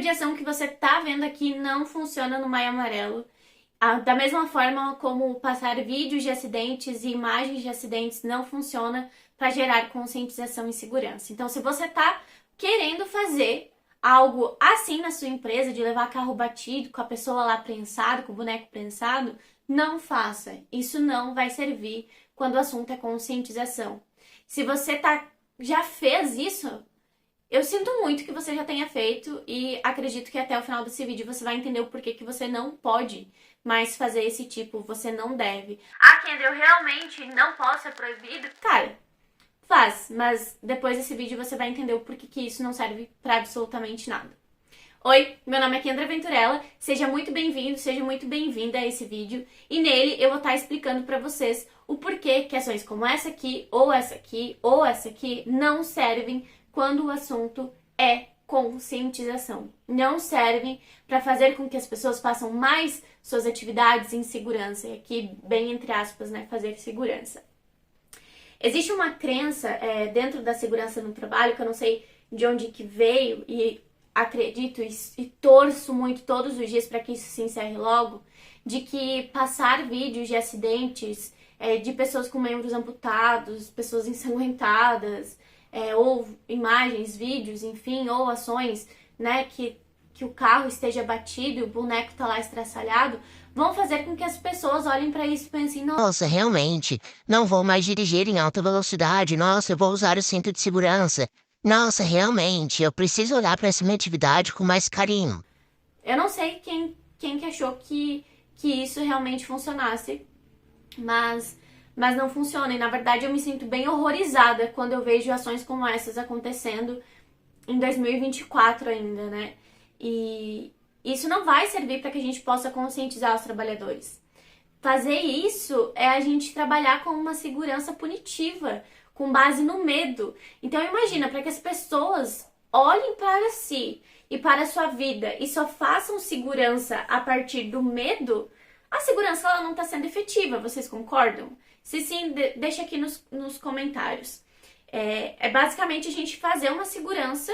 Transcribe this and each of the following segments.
mediação que você tá vendo aqui não funciona no Maio Amarelo. Da mesma forma como passar vídeos de acidentes e imagens de acidentes não funciona para gerar conscientização e segurança. Então, se você tá querendo fazer algo assim na sua empresa, de levar carro batido, com a pessoa lá prensada, com o boneco prensado, não faça. Isso não vai servir quando o assunto é conscientização. Se você já fez isso, eu sinto muito que você já tenha feito e acredito que até o final desse vídeo você vai entender o porquê que você não pode mais fazer esse tipo, você não deve. Ah, Kendra, eu realmente não posso, é proibido? Cara, faz, mas depois desse vídeo você vai entender o porquê que isso não serve pra absolutamente nada. Oi, meu nome é Kendra Venturella, seja muito bem-vindo, seja muito bem-vinda a esse vídeo e nele eu vou estar explicando pra vocês o porquê que ações como essa aqui, ou essa aqui, ou essa aqui não servem quando o assunto é conscientização. Não servem para fazer com que as pessoas façam mais suas atividades em segurança, e aqui bem entre aspas, né, fazer segurança. Existe uma crença dentro da segurança no trabalho, que eu não sei de onde que veio, e acredito e torço muito todos os dias para que isso se encerre logo, de que passar vídeos de acidentes, de pessoas com membros amputados, pessoas ensanguentadas, ou imagens, vídeos, enfim, ou ações, né, que o carro esteja batido e o boneco tá lá estraçalhado, vão fazer com que as pessoas olhem para isso e pensem, Nossa, realmente, não vou mais dirigir em alta velocidade. Nossa, eu vou usar o cinto de segurança. Nossa, realmente, eu preciso olhar para essa minha atividade com mais carinho. eu não sei quem que achou que isso realmente funcionasse, mas não funciona. E na verdade eu me sinto bem horrorizada quando eu vejo ações como essas acontecendo em 2024 ainda, né? E isso não vai servir para que a gente possa conscientizar os trabalhadores. Fazer isso é a gente trabalhar com uma segurança punitiva, com base no medo. Então imagina, para que as pessoas olhem para si e para a sua vida e só façam segurança a partir do medo, a segurança ela não está sendo efetiva, vocês concordam? Se sim, deixa aqui nos comentários. É basicamente a gente fazer uma segurança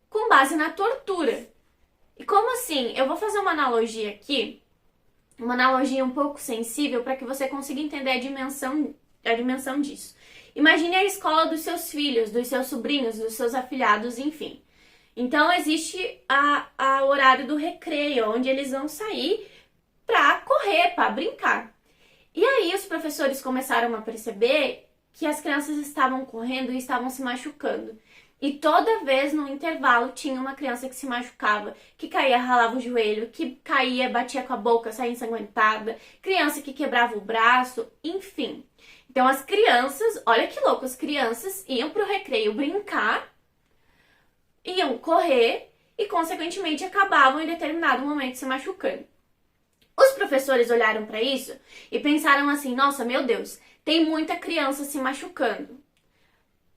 com base na tortura. E como assim? Eu vou fazer uma analogia aqui, uma analogia um pouco sensível para que você consiga entender a dimensão disso. Imagine a escola dos seus filhos, dos seus sobrinhos, dos seus afilhados, enfim. Então existe o horário do recreio, onde eles vão sair para correr, para brincar. E aí os professores começaram a perceber que as crianças estavam correndo e estavam se machucando. E toda vez no intervalo tinha uma criança que se machucava, que caía, ralava o joelho, que caía, batia com a boca, saía ensanguentada, criança que quebrava o braço, enfim. Então as crianças, olha que louco, as crianças iam pro recreio brincar, iam correr e consequentemente acabavam em determinado momento se machucando. Os professores olharam para isso e pensaram assim, nossa, meu Deus, tem muita criança se machucando.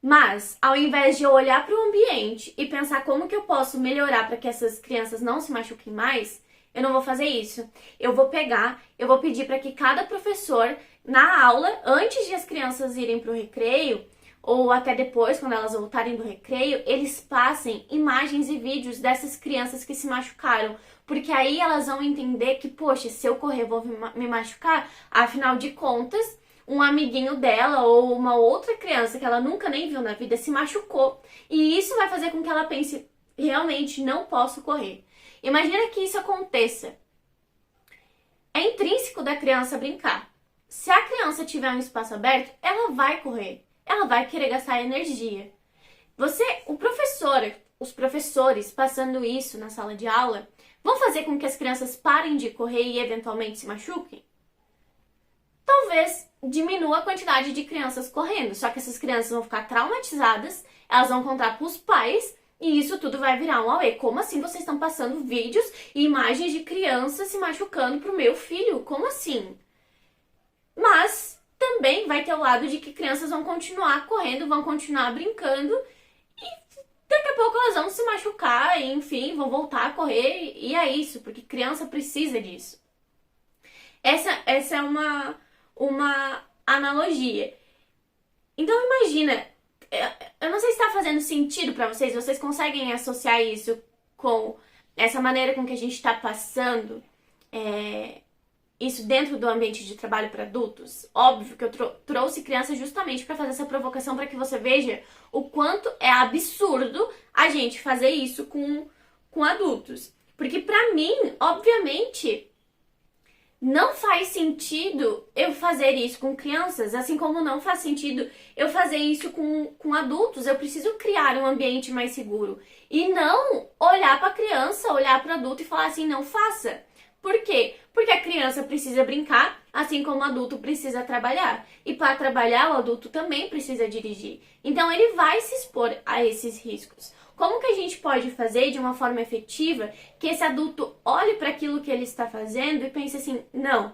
Mas, ao invés de eu olhar para o ambiente e pensar como que eu posso melhorar para que essas crianças não se machuquem mais, eu não vou fazer isso. Eu vou pedir para que cada professor, na aula, antes de as crianças irem para o recreio, ou até depois, quando elas voltarem do recreio, eles passem imagens e vídeos dessas crianças que se machucaram. Porque aí elas vão entender que, poxa, se eu correr vou me machucar, afinal de contas, um amiguinho dela ou uma outra criança que ela nunca nem viu na vida se machucou. E isso vai fazer com que ela pense, realmente não posso correr. Imagina que isso aconteça. É intrínseco da criança brincar. Se a criança tiver um espaço aberto, ela vai correr. Ela vai querer gastar energia. Os professores passando isso na sala de aula, vão fazer com que as crianças parem de correr e eventualmente se machuquem? Talvez diminua a quantidade de crianças correndo, só que essas crianças vão ficar traumatizadas, elas vão contar para os pais e isso tudo vai virar um auê. Como assim vocês estão passando vídeos e imagens de crianças se machucando pro meu filho? Como assim? Mas também vai ter o lado de que crianças vão continuar correndo, vão continuar brincando e daqui a pouco elas vão se machucar e, enfim, vão voltar a correr e é isso, porque criança precisa disso. Essa é uma analogia. Então imagina, eu não sei se está fazendo sentido para vocês conseguem associar isso com essa maneira com que a gente está passando isso dentro do ambiente de trabalho para adultos, óbvio que eu trouxe crianças justamente para fazer essa provocação para que você veja o quanto é absurdo a gente fazer isso com adultos. Porque para mim, obviamente, não faz sentido eu fazer isso com crianças, assim como não faz sentido eu fazer isso com adultos. Eu preciso criar um ambiente mais seguro. E não olhar para a criança, olhar para o adulto e falar assim, não faça. Por quê? Porque a criança precisa brincar, assim como o adulto precisa trabalhar. E para trabalhar, o adulto também precisa dirigir. Então ele vai se expor a esses riscos. Como que a gente pode fazer de uma forma efetiva que esse adulto olhe para aquilo que ele está fazendo e pense assim, não,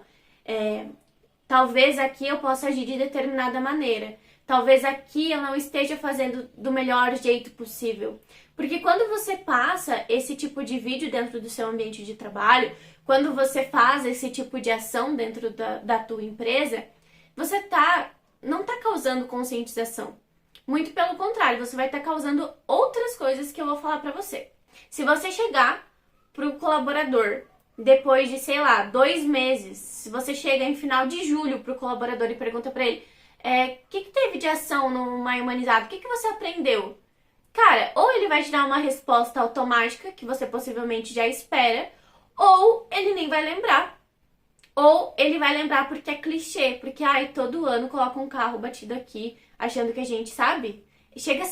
talvez aqui eu possa agir de determinada maneira. Talvez aqui eu não esteja fazendo do melhor jeito possível. Porque quando você passa esse tipo de vídeo dentro do seu ambiente de trabalho, quando você faz esse tipo de ação dentro da tua empresa, você não está causando conscientização. Muito pelo contrário, você vai estar causando outras coisas que eu vou falar pra você. Se você chegar pro colaborador depois de, sei lá, 2 meses, se você chega em final de julho pro colaborador e pergunta pra ele o que teve de ação no My Humanizado, o que você aprendeu? Cara, ou ele vai te dar uma resposta automática, que você possivelmente já espera, ou ele nem vai lembrar. Ou ele vai lembrar porque é clichê, porque todo ano coloca um carro batido aqui, achando que a gente sabe. Chega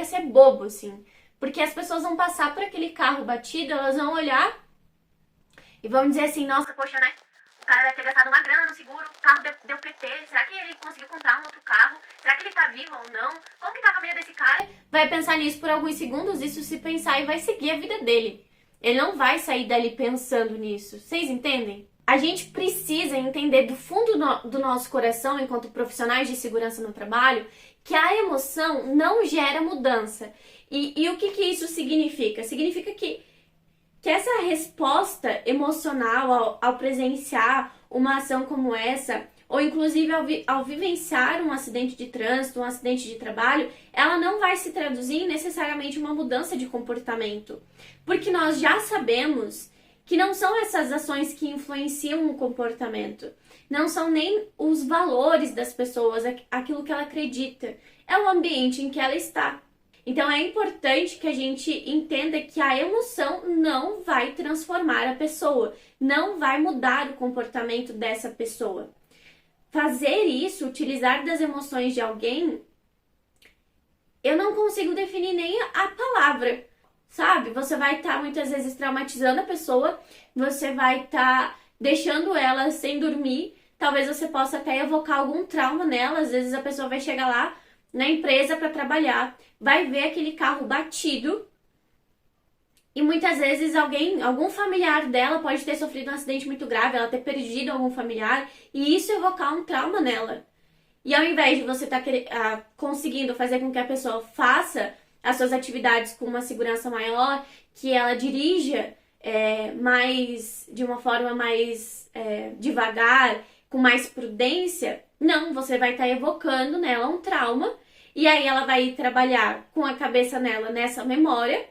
a ser bobo, assim. Porque as pessoas vão passar por aquele carro batido, elas vão olhar e vão dizer assim, nossa, poxa, né? O cara deve ter gastado uma grana no seguro, o carro deu PT, será que ele conseguiu comprar um outro carro? Será que ele tá vivo ou não? Como que tá a família desse cara? Vai pensar nisso por alguns segundos, isso se pensar e vai seguir a vida dele. Ele não vai sair dali pensando nisso. Vocês entendem? A gente precisa entender do fundo do nosso coração, enquanto profissionais de segurança no trabalho, que a emoção não gera mudança. E o que isso significa? Significa que essa resposta emocional ao presenciar uma ação como essa, ou inclusive ao vivenciar um acidente de trânsito, um acidente de trabalho, ela não vai se traduzir em necessariamente uma mudança de comportamento. Porque nós já sabemos que não são essas ações que influenciam o comportamento. Não são nem os valores das pessoas, aquilo que ela acredita. É o ambiente em que ela está. Então é importante que a gente entenda que a emoção não vai transformar a pessoa, não vai mudar o comportamento dessa pessoa. Fazer isso, utilizar das emoções de alguém, eu não consigo definir nem a palavra. Sabe? Você vai estar muitas vezes traumatizando a pessoa, você vai estar deixando ela sem dormir, talvez você possa até evocar algum trauma nela, às vezes a pessoa vai chegar lá na empresa para trabalhar, vai ver aquele carro batido e muitas vezes algum familiar dela pode ter sofrido um acidente muito grave, ela ter perdido algum familiar e isso evocar um trauma nela. E ao invés de você estar conseguindo fazer com que a pessoa faça as suas atividades com uma segurança maior, que ela dirija de uma forma mais devagar, com mais prudência, não, você vai estar evocando nela um trauma, e aí ela vai ir trabalhar com a cabeça dela nessa memória,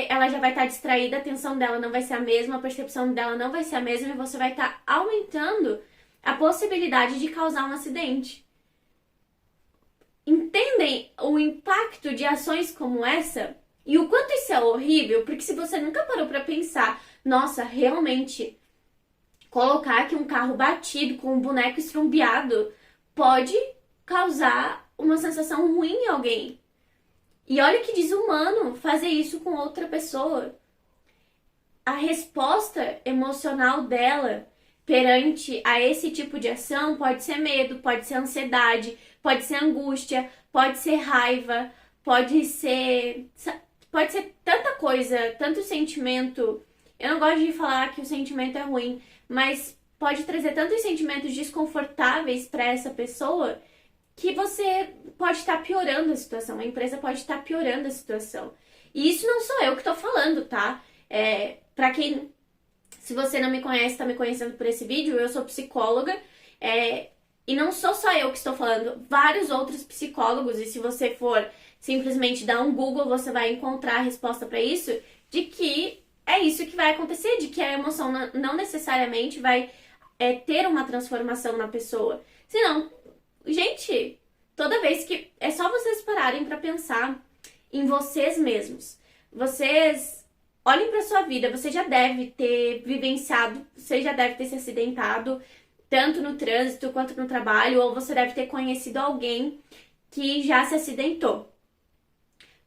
ela já vai estar distraída, a atenção dela não vai ser a mesma, a percepção dela não vai ser a mesma, e você vai estar aumentando a possibilidade de causar um acidente. Entendem o impacto de ações como essa? E o quanto isso é horrível? Porque se você nunca parou para pensar, nossa, realmente, colocar aqui um carro batido com um boneco estrumbiado pode causar uma sensação ruim em alguém. E olha que desumano fazer isso com outra pessoa. A resposta emocional dela perante a esse tipo de ação pode ser medo, pode ser ansiedade, pode ser angústia, pode ser raiva, pode ser tanta coisa, tanto sentimento. Eu não gosto de falar que o sentimento é ruim, mas pode trazer tantos sentimentos desconfortáveis para essa pessoa que você pode estar piorando a situação, a empresa pode estar piorando a situação. E isso não sou eu que estou falando, tá? Para quem, se você não me conhece, está me conhecendo por esse vídeo, eu sou psicóloga, e não sou só eu que estou falando, vários outros psicólogos, e se você for simplesmente dar um Google, você vai encontrar a resposta para isso, de que é isso que vai acontecer, de que a emoção não necessariamente vai ter uma transformação na pessoa. Senão, gente, toda vez que... É só vocês pararem para pensar em vocês mesmos. Vocês olhem para sua vida, você já deve ter vivenciado, você já deve ter se acidentado, tanto no trânsito quanto no trabalho, ou você deve ter conhecido alguém que já se acidentou.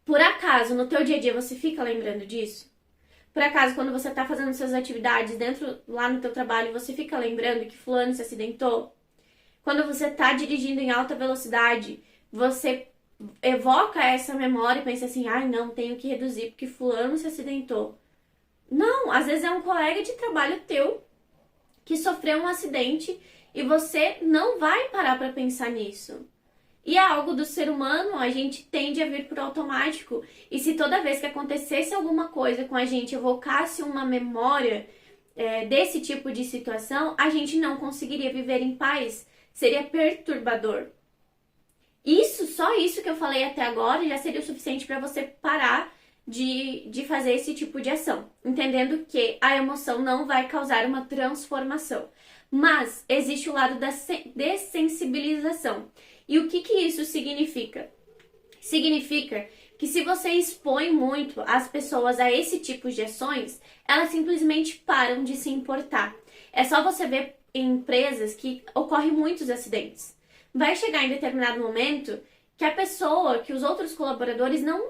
Por acaso, no teu dia a dia, você fica lembrando disso? Por acaso, quando você tá fazendo suas atividades lá no teu trabalho, você fica lembrando que fulano se acidentou? Quando você tá dirigindo em alta velocidade, você evoca essa memória e pensa assim, ai não, tenho que reduzir porque fulano se acidentou. Não, às vezes é um colega de trabalho teu que sofreu um acidente e você não vai parar para pensar nisso. E é algo do ser humano, a gente tende a vir por automático. E se toda vez que acontecesse alguma coisa com a gente evocasse uma memória desse tipo de situação, a gente não conseguiria viver em paz. Seria perturbador. Só isso que eu falei até agora já seria o suficiente para você parar de fazer esse tipo de ação, entendendo que a emoção não vai causar uma transformação. Mas existe o lado da dessensibilização. E o que isso significa? Significa que se você expõe muito as pessoas a esse tipo de ações, elas simplesmente param de se importar. É só você ver em empresas que ocorrem muitos acidentes. Vai chegar em determinado momento que a pessoa, que os outros colaboradores não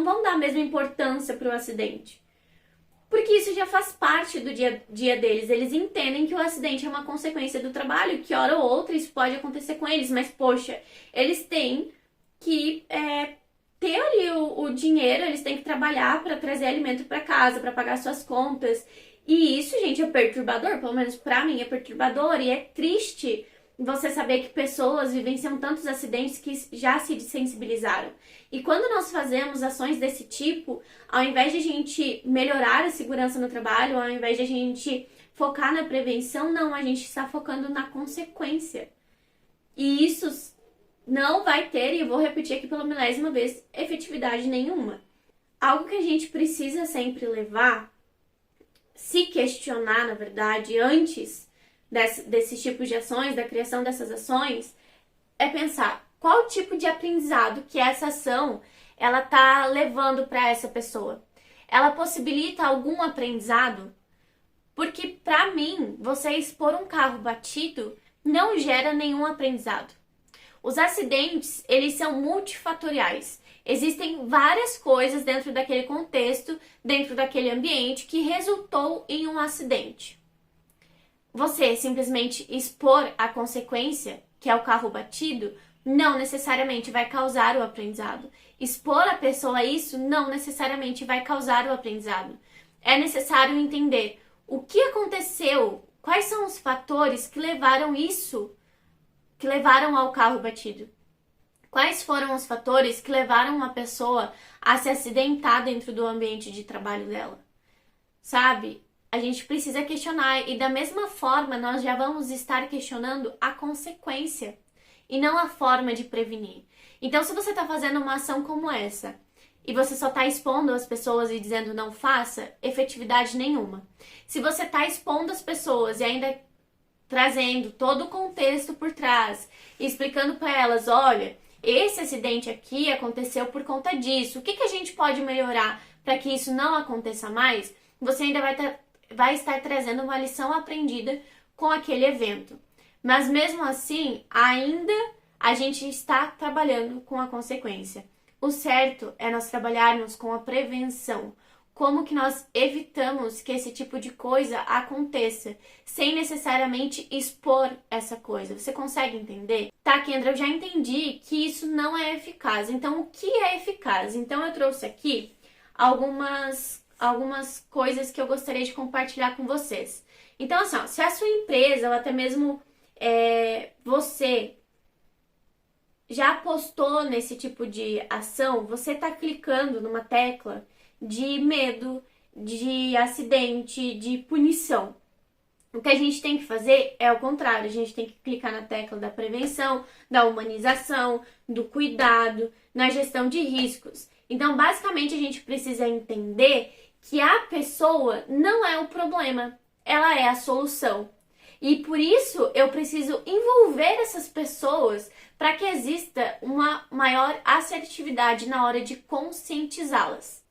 vão dar a mesma importância para o acidente. Porque isso já faz parte do dia a dia deles. Eles entendem que o acidente é uma consequência do trabalho, que hora ou outra isso pode acontecer com eles. Mas, poxa, eles têm que ter ali o dinheiro, eles têm que trabalhar para trazer alimento para casa, para pagar suas contas. E isso, gente, é perturbador. Pelo menos para mim é perturbador e é triste você saber que pessoas vivenciam tantos acidentes que já se desensibilizaram. E quando nós fazemos ações desse tipo, ao invés de a gente melhorar a segurança no trabalho, ao invés de a gente focar na prevenção, não, a gente está focando na consequência. E isso não vai ter, e eu vou repetir aqui pela milésima vez, efetividade nenhuma. Algo que a gente precisa sempre levar, se questionar, na verdade, antes desses tipos de ações, da criação dessas ações, é pensar qual tipo de aprendizado que essa ação ela tá levando para essa pessoa. Ela possibilita algum aprendizado? Porque para mim, você expor um carro batido não gera nenhum aprendizado. Os acidentes, eles são multifatoriais. Existem várias coisas dentro daquele contexto, dentro daquele ambiente que resultou em um acidente. Você simplesmente expor a consequência, que é o carro batido, não necessariamente vai causar o aprendizado. Expor a pessoa a isso não necessariamente vai causar o aprendizado. É necessário entender o que aconteceu, quais são os fatores que levaram ao carro batido. Quais foram os fatores que levaram uma pessoa a se acidentar dentro do ambiente de trabalho dela? Sabe? A gente precisa questionar e da mesma forma nós já vamos estar questionando a consequência e não a forma de prevenir. Então, se você está fazendo uma ação como essa e você só está expondo as pessoas e dizendo não faça, efetividade nenhuma. Se você está expondo as pessoas e ainda trazendo todo o contexto por trás e explicando para elas, olha, esse acidente aqui aconteceu por conta disso, o que a gente pode melhorar para que isso não aconteça mais, você ainda vai estar trazendo uma lição aprendida com aquele evento. Mas mesmo assim, ainda a gente está trabalhando com a consequência. O certo é nós trabalharmos com a prevenção. Como que nós evitamos que esse tipo de coisa aconteça, sem necessariamente expor essa coisa. Você consegue entender? Tá, Kendra, eu já entendi que isso não é eficaz. Então, o que é eficaz? Então, eu trouxe aqui algumas coisas que eu gostaria de compartilhar com vocês. Então, assim, ó, se a sua empresa ou até mesmo você já apostou nesse tipo de ação, você tá clicando numa tecla de medo, de acidente, de punição. O que a gente tem que fazer é o contrário, a gente tem que clicar na tecla da prevenção, da humanização, do cuidado, na gestão de riscos. Então, basicamente, a gente precisa entender que a pessoa não é o problema, ela é a solução. E por isso eu preciso envolver essas pessoas para que exista uma maior assertividade na hora de conscientizá-las.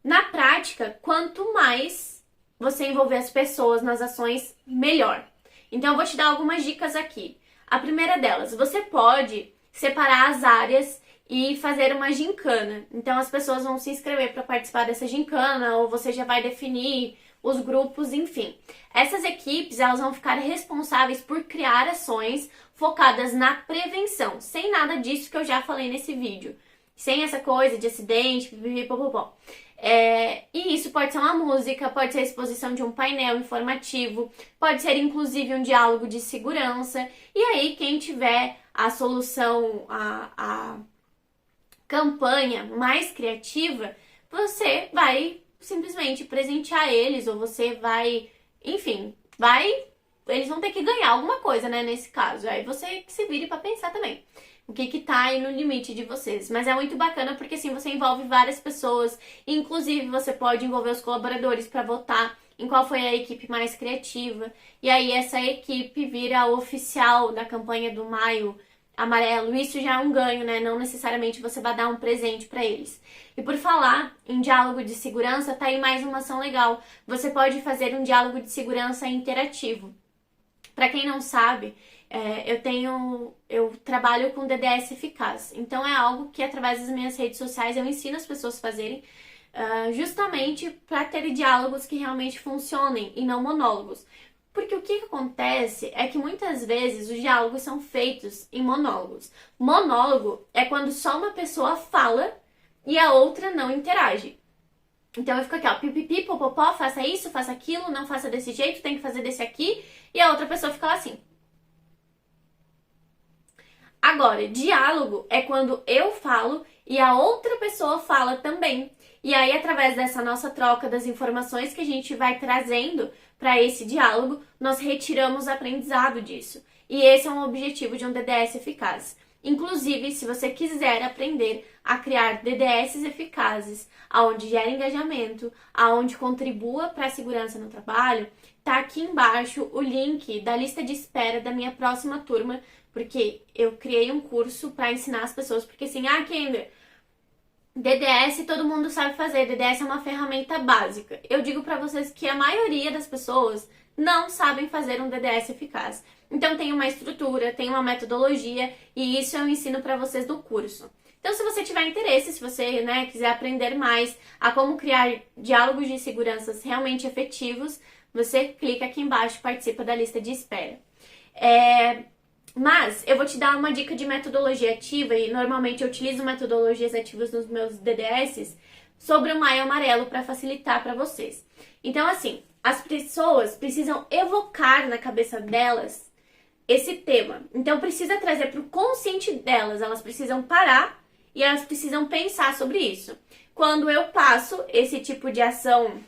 Na prática, quanto mais você envolver as pessoas nas ações, melhor. Então eu vou te dar algumas dicas aqui. A primeira delas, você pode separar as áreas e fazer uma gincana. Então as pessoas vão se inscrever para participar dessa gincana, ou você já vai definir os grupos, enfim. Essas equipes, elas vão ficar responsáveis por criar ações focadas na prevenção, sem nada disso que eu já falei nesse vídeo. Sem essa coisa de acidente, pipipipopopó. E isso pode ser uma música, pode ser a exposição de um painel informativo, pode ser inclusive um diálogo de segurança. E aí, quem tiver a solução, a campanha mais criativa, você vai simplesmente presentear eles, ou você vai, enfim, eles vão ter que ganhar alguma coisa, né, nesse caso. Aí você que se vire pra pensar também o que tá aí no limite de vocês. Mas é muito bacana porque assim você envolve várias pessoas, inclusive você pode envolver os colaboradores para votar em qual foi a equipe mais criativa. E aí essa equipe vira oficial da campanha do Maio Amarelo. Isso já é um ganho, né? Não necessariamente você vai dar um presente para eles. E por falar em diálogo de segurança, tá aí mais uma ação legal. Você pode fazer um diálogo de segurança interativo. Para quem não sabe, eu trabalho com DDS eficaz. Então é algo que através das minhas redes sociais eu ensino as pessoas a fazerem, justamente para ter diálogos que realmente funcionem e não monólogos. Porque o que acontece é que muitas vezes os diálogos são feitos em monólogos. Monólogo é quando só uma pessoa fala e a outra não interage. Então eu fico aqui, ó, pipipi, popopó, faça isso, faça aquilo, não faça desse jeito, tem que fazer desse aqui, e a outra pessoa fica lá assim. Agora, diálogo é quando eu falo e a outra pessoa fala também. E aí, através dessa nossa troca das informações que a gente vai trazendo para esse diálogo, nós retiramos aprendizado disso. E esse é um objetivo de um DDS eficaz. Inclusive, se você quiser aprender a criar DDS eficazes, aonde gera engajamento, aonde contribua para a segurança no trabalho, tá aqui embaixo o link da lista de espera da minha próxima turma, porque eu criei um curso para ensinar as pessoas, porque assim, Kendra, DDS todo mundo sabe fazer, DDS é uma ferramenta básica. Eu digo para vocês que a maioria das pessoas não sabem fazer um DDS eficaz. Então tem uma estrutura, tem uma metodologia e isso eu ensino para vocês do curso. Então se você tiver interesse, se você quiser aprender mais a como criar diálogos de segurança realmente efetivos, você clica aqui embaixo e participa da lista de espera. Mas eu vou te dar uma dica de metodologia ativa e normalmente eu utilizo metodologias ativas nos meus DDS sobre o Maio Amarelo para facilitar para vocês. Então assim, as pessoas precisam evocar na cabeça delas esse tema. Então precisa trazer para o consciente delas, elas precisam parar e elas precisam pensar sobre isso. Quando eu passo esse tipo de ação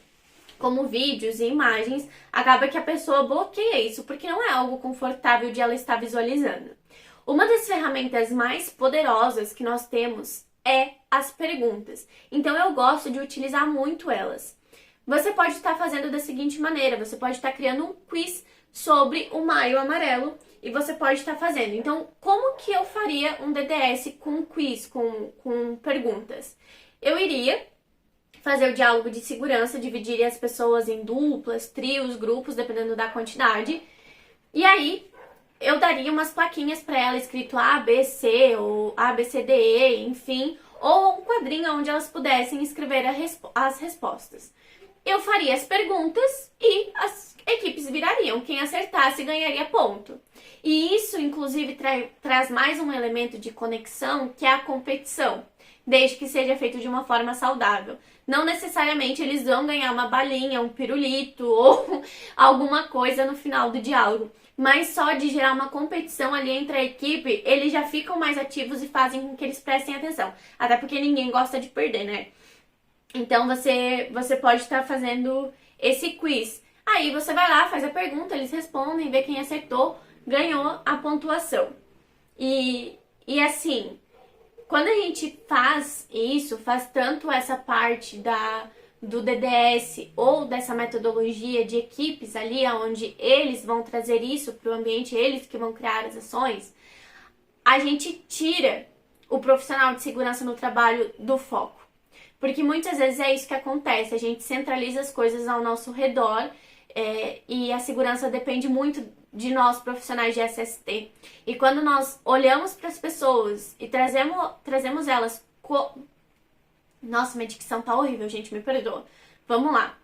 como vídeos e imagens, acaba que a pessoa bloqueia isso, porque não é algo confortável de ela estar visualizando. Uma das ferramentas mais poderosas que nós temos é as perguntas. Então eu gosto de utilizar muito elas. Você pode estar fazendo da seguinte maneira, você pode estar criando um quiz sobre o Maio Amarelo e você pode estar fazendo. Então, como que eu faria um DDS com quiz, com perguntas? Eu iria fazer o diálogo de segurança, dividir as pessoas em duplas, trios, grupos, dependendo da quantidade. E aí, eu daria umas plaquinhas para ela escrito A, B, C, ou A, B, C, D, E, enfim, ou um quadrinho onde elas pudessem escrever as respostas. Eu faria as perguntas e as equipes virariam. Quem acertasse ganharia ponto. E isso, inclusive, traz mais um elemento de conexão, que é a competição, desde que seja feito de uma forma saudável. Não necessariamente eles vão ganhar uma balinha, um pirulito ou alguma coisa no final do diálogo, mas só de gerar uma competição ali entre a equipe, eles já ficam mais ativos e fazem com que eles prestem atenção. Até porque ninguém gosta de perder, né? Então você pode estar fazendo esse quiz. Aí você vai lá, faz a pergunta, eles respondem, vê quem acertou, ganhou a pontuação. E assim, quando a gente faz isso, faz tanto essa parte do DDS ou dessa metodologia de equipes ali, onde eles vão trazer isso para o ambiente, eles que vão criar as ações, a gente tira o profissional de segurança no trabalho do foco. Porque muitas vezes é isso que acontece, a gente centraliza as coisas ao nosso redor e a segurança depende muito de nós profissionais de SST. E quando nós olhamos para as pessoas e trazemos elas... Nossa, minha dicção tá horrível, gente, me perdoa. Vamos lá.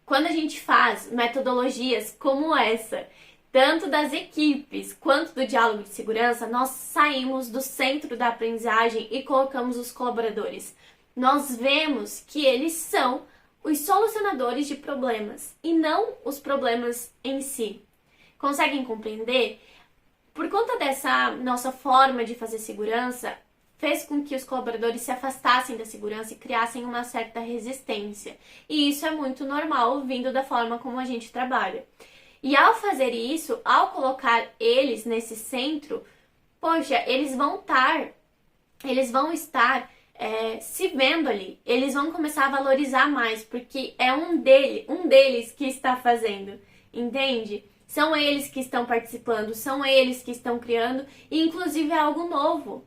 Quando a gente faz metodologias como essa, tanto das equipes quanto do diálogo de segurança, nós saímos do centro da aprendizagem e colocamos os colaboradores. Nós vemos que eles são os solucionadores de problemas e não os problemas em si. Conseguem compreender? Por conta dessa nossa forma de fazer segurança, fez com que os colaboradores se afastassem da segurança e criassem uma certa resistência. E isso é muito normal, vindo da forma como a gente trabalha. E ao fazer isso, ao colocar eles nesse centro, poxa, eles vão estar se vendo ali. Eles vão começar a valorizar mais, porque é um deles que está fazendo, entende? São eles que estão participando, são eles que estão criando, e inclusive é algo novo.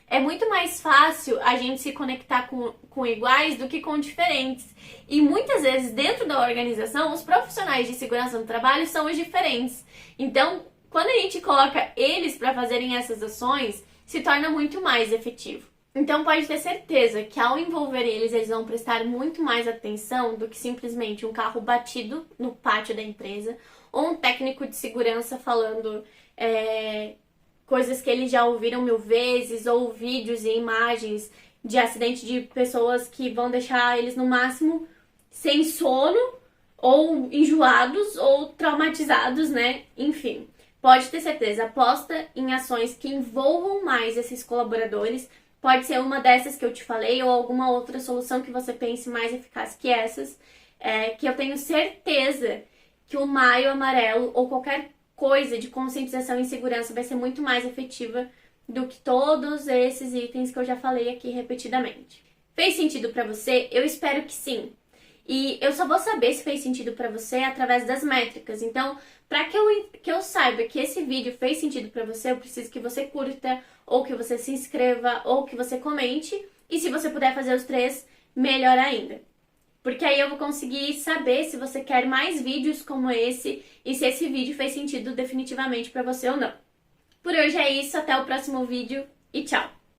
É muito mais fácil a gente se conectar com iguais do que com diferentes. E muitas vezes, dentro da organização, os profissionais de segurança no trabalho são os diferentes. Então, quando a gente coloca eles para fazerem essas ações, se torna muito mais efetivo. Então, pode ter certeza que ao envolver eles vão prestar muito mais atenção do que simplesmente um carro batido no pátio da empresa ou um técnico de segurança falando... coisas que eles já ouviram 1000 vezes, ou vídeos e imagens de acidente de pessoas que vão deixar eles no máximo sem sono, ou enjoados, ou traumatizados, né? Enfim, pode ter certeza, aposta em ações que envolvam mais esses colaboradores. Pode ser uma dessas que eu te falei, ou alguma outra solução que você pense mais eficaz que essas, que eu tenho certeza que o Maio Amarelo, ou qualquer coisa de conscientização em segurança vai ser muito mais efetiva do que todos esses itens que eu já falei aqui repetidamente. Fez sentido pra você? Eu espero que sim. E eu só vou saber se fez sentido pra você através das métricas. Então, pra que eu saiba que esse vídeo fez sentido pra você, eu preciso que você curta, ou que você se inscreva, ou que você comente. E se você puder fazer os 3, melhor ainda. Porque aí eu vou conseguir saber se você quer mais vídeos como esse e se esse vídeo fez sentido definitivamente pra você ou não. Por hoje é isso, até o próximo vídeo e tchau!